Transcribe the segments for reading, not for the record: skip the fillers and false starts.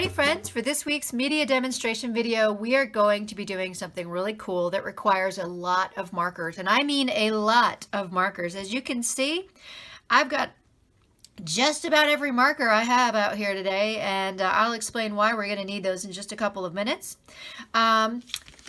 Alrighty friends, for this week's media demonstration video, we are going to be doing something really cool that requires a lot of markers, and I mean a lot of markers. As you can see, I've got just about every marker I have out here today, and I'll explain why we're going to need those in just a couple of minutes.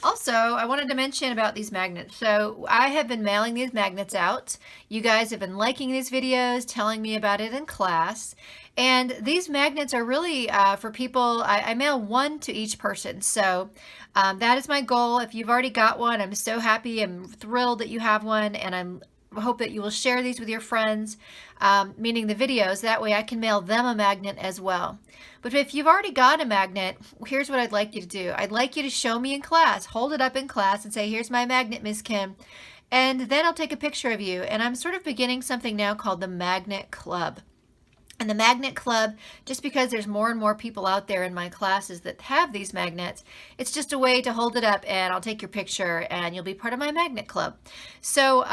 Also, I wanted to mention about these magnets. So I have been mailing these magnets out. You guys have been liking these videos, telling me about it in class. And these magnets are really for people, I mail one to each person. So that is my goal. If you've already got one, I'm so happy. I'm thrilled that you have one, and I hope that you will share these with your friends, meaning the videos. That way I can mail them a magnet as well. But if you've already got a magnet, here's what I'd like you to do. I'd like you to show me in class, hold it up in class and say, here's my magnet, Miss Kim. And then I'll take a picture of you. And I'm sort of beginning something now called the Magnet Club. And the Magnet Club, just because there's more and more people out there in my classes that have these magnets, it's just a way to hold it up and I'll take your picture and you'll be part of my Magnet Club. So,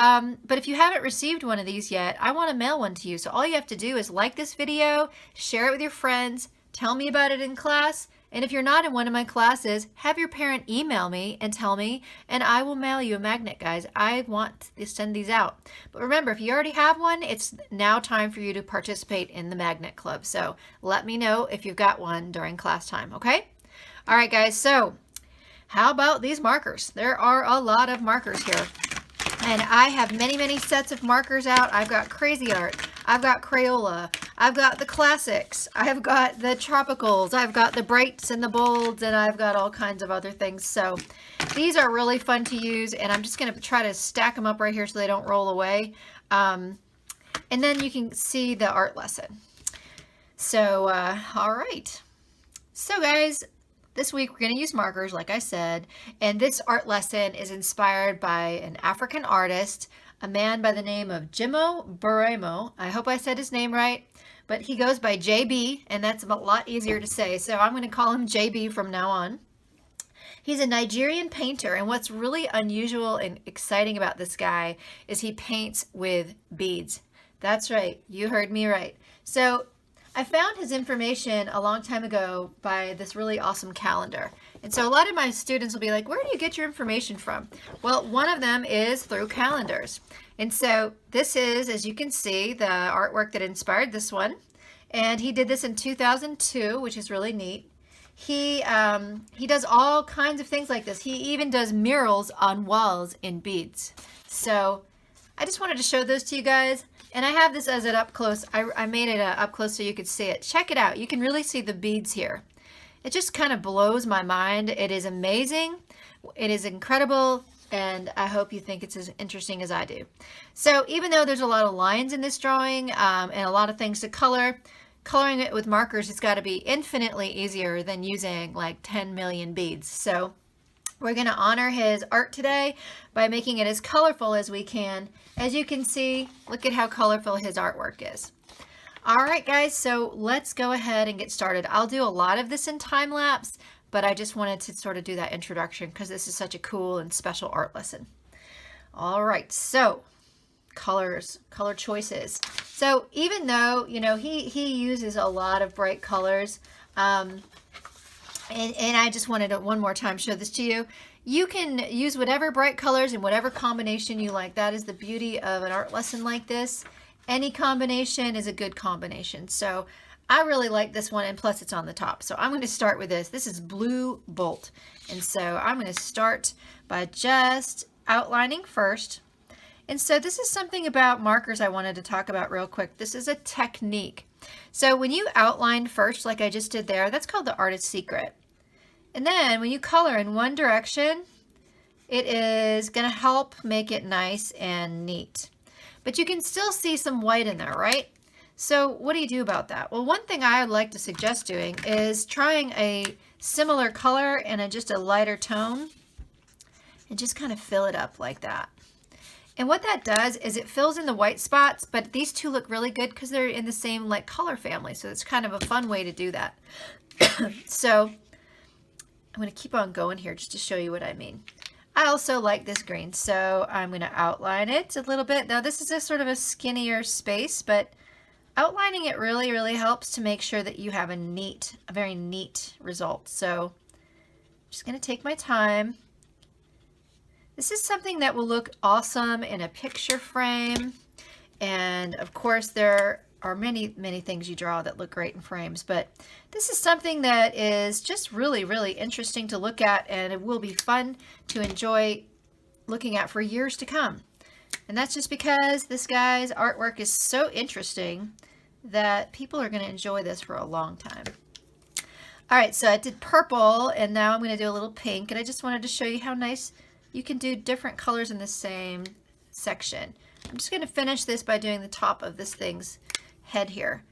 but if you haven't received one of these yet, I want to mail one to you. So all you have to do is like this video, share it with your friends, tell me about it in class, and if you're not in one of my classes, have your parent email me and tell me, and I will mail you a magnet, guys. I want to send these out. But remember, if you already have one, it's now time for you to participate in the Magnet Club. So let me know if you've got one during class time, okay? All right, guys, so how about these markers? There are a lot of markers here. And I have many, many sets of markers out. I've got Crazy Art. I've got Crayola. I've got the classics. I've got the tropicals. I've got the brights and the bolds, and I've got all kinds of other things. So these are really fun to use, and I'm just going to try to stack them up right here so they don't roll away. And then you can see the art lesson. So, all right. So guys, this week we're going to use markers, like I said, and this art lesson is inspired by an African artist, a man by the name of Jimo Baremo. I hope I said his name right, but he goes by JB, and that's a lot easier to say, so I'm going to call him JB from now on. He's a Nigerian painter, and what's really unusual and exciting about this guy is he paints with beads. That's right, you heard me right. So I found his information a long time ago by this really awesome calendar. And so a lot of my students will be like, where do you get your information from? Well, one of them is through calendars. And so this is, as you can see, the artwork that inspired this one. And he did this in 2002, which is really neat. He does all kinds of things like this. He even does murals on walls in beads. So I just wanted to show those to you guys. And I have this as an up close. I made it up close so you could see it. Check it out. You can really see the beads here. It just kind of blows my mind. It is amazing. It is incredible. And I hope you think it's as interesting as I do. So even though there's a lot of lines in this drawing and a lot of things to color, coloring it with markers has got to be infinitely easier than using like 10 million beads. So we're going to honor his art today by making it as colorful as we can. As you can see, look at how colorful his artwork is. All right, guys, so let's go ahead and get started. I'll do a lot of this in time lapse, but I just wanted to sort of do that introduction because this is such a cool and special art lesson. All right, so colors, color choices. So even though, you know, he uses a lot of bright colors, and I just wanted to one more time show this to you. You can use whatever bright colors and whatever combination you like. That is the beauty of an art lesson like this. Any combination is a good combination. So I really like this one, and plus it's on the top. So I'm going to start with this. This is Blue Bolt. And so I'm going to start by just outlining first. And so this is something about markers I wanted to talk about real quick. This is a technique. So when you outline first, like I just did there, that's called the artist's secret. And then when you color in one direction, it is going to help make it nice and neat. But you can still see some white in there, right? So what do you do about that? Well, one thing I would like to suggest doing is trying a similar color and just a lighter tone and just kind of fill it up like that. And what that does is it fills in the white spots, but these two look really good because they're in the same like color family. So it's kind of a fun way to do that. So I'm going to keep on going here just to show you what I mean. I also like this green, so I'm going to outline it a little bit. Now this is a sort of a skinnier space, but outlining it really, really helps to make sure that you have a very neat result. So I'm just going to take my time. This is something that will look awesome in a picture frame. And of course, there are many, many things you draw that look great in frames, but this is something that is just really, really interesting to look at, and it will be fun to enjoy looking at for years to come. And that's just because this guy's artwork is so interesting that people are going to enjoy this for a long time. All right, so I did purple, and now I'm going to do a little pink, and I just wanted to show you how nice you can do different colors in the same section. I'm just going to finish this by doing the top of this thing's head here.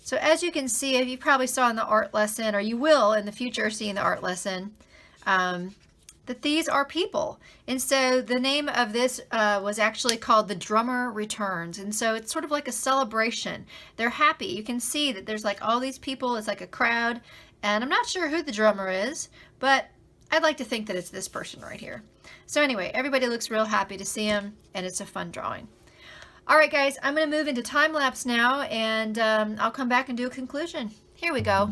So as you can see, you probably saw in the art lesson, or you will in the future see in the art lesson, that these are people. And so the name of this was actually called The Drummer Returns. And so it's sort of like a celebration. They're happy. You can see that there's like all these people. It's like a crowd. And I'm not sure who the drummer is, but I'd like to think that it's this person right here. So anyway, everybody looks real happy to see him, and it's a fun drawing. All right, guys, I'm going to move into time lapse now, and I'll come back and do a conclusion. Here we go.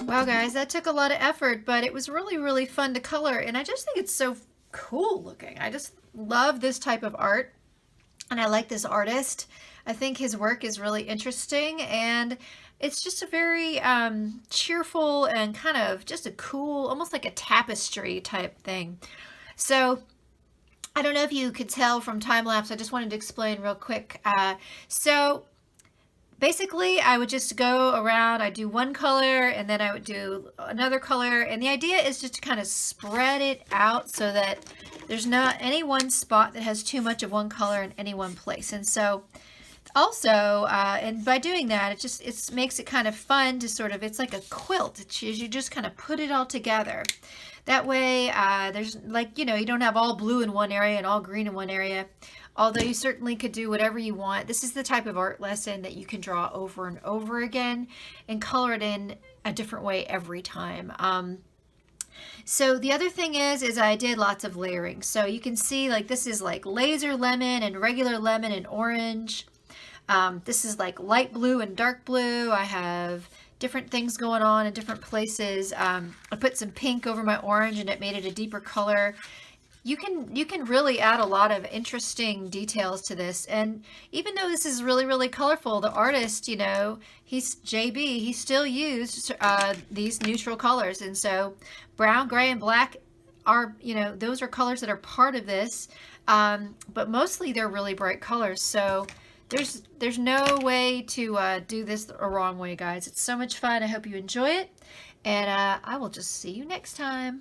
Wow, guys, that took a lot of effort, but it was really, really fun to color, and I just think it's so cool looking. I just love this type of art, and I like this artist. I think his work is really interesting, and it's just a very cheerful and kind of just a cool, almost like a tapestry type thing. So I don't know if you could tell from time lapse, I just wanted to explain real quick. So basically, I would just go around, I'd do one color, and then I would do another color, and the idea is just to kind of spread it out so that there's not any one spot that has too much of one color in any one place. And so also, and by doing that, it makes it kind of fun to sort of, it's like a quilt. You just kind of put it all together. That way, there's like, you don't have all blue in one area and all green in one area. Although you certainly could do whatever you want. This is the type of art lesson that you can draw over and over again and color it in a different way every time. So the other thing is I did lots of layering. So you can see like this is like laser lemon and regular lemon and orange. This is like light blue and dark blue. I have different things going on in different places. I put some pink over my orange and it made it a deeper color. You can really add a lot of interesting details to this, and even though this is really, really colorful, the artist, he's JB, he still used these neutral colors, and so brown, gray, and black are, those are colors that are part of this, but mostly they're really bright colors, so there's no way to do this a wrong way, guys. It's so much fun. I hope you enjoy it, and I will just see you next time.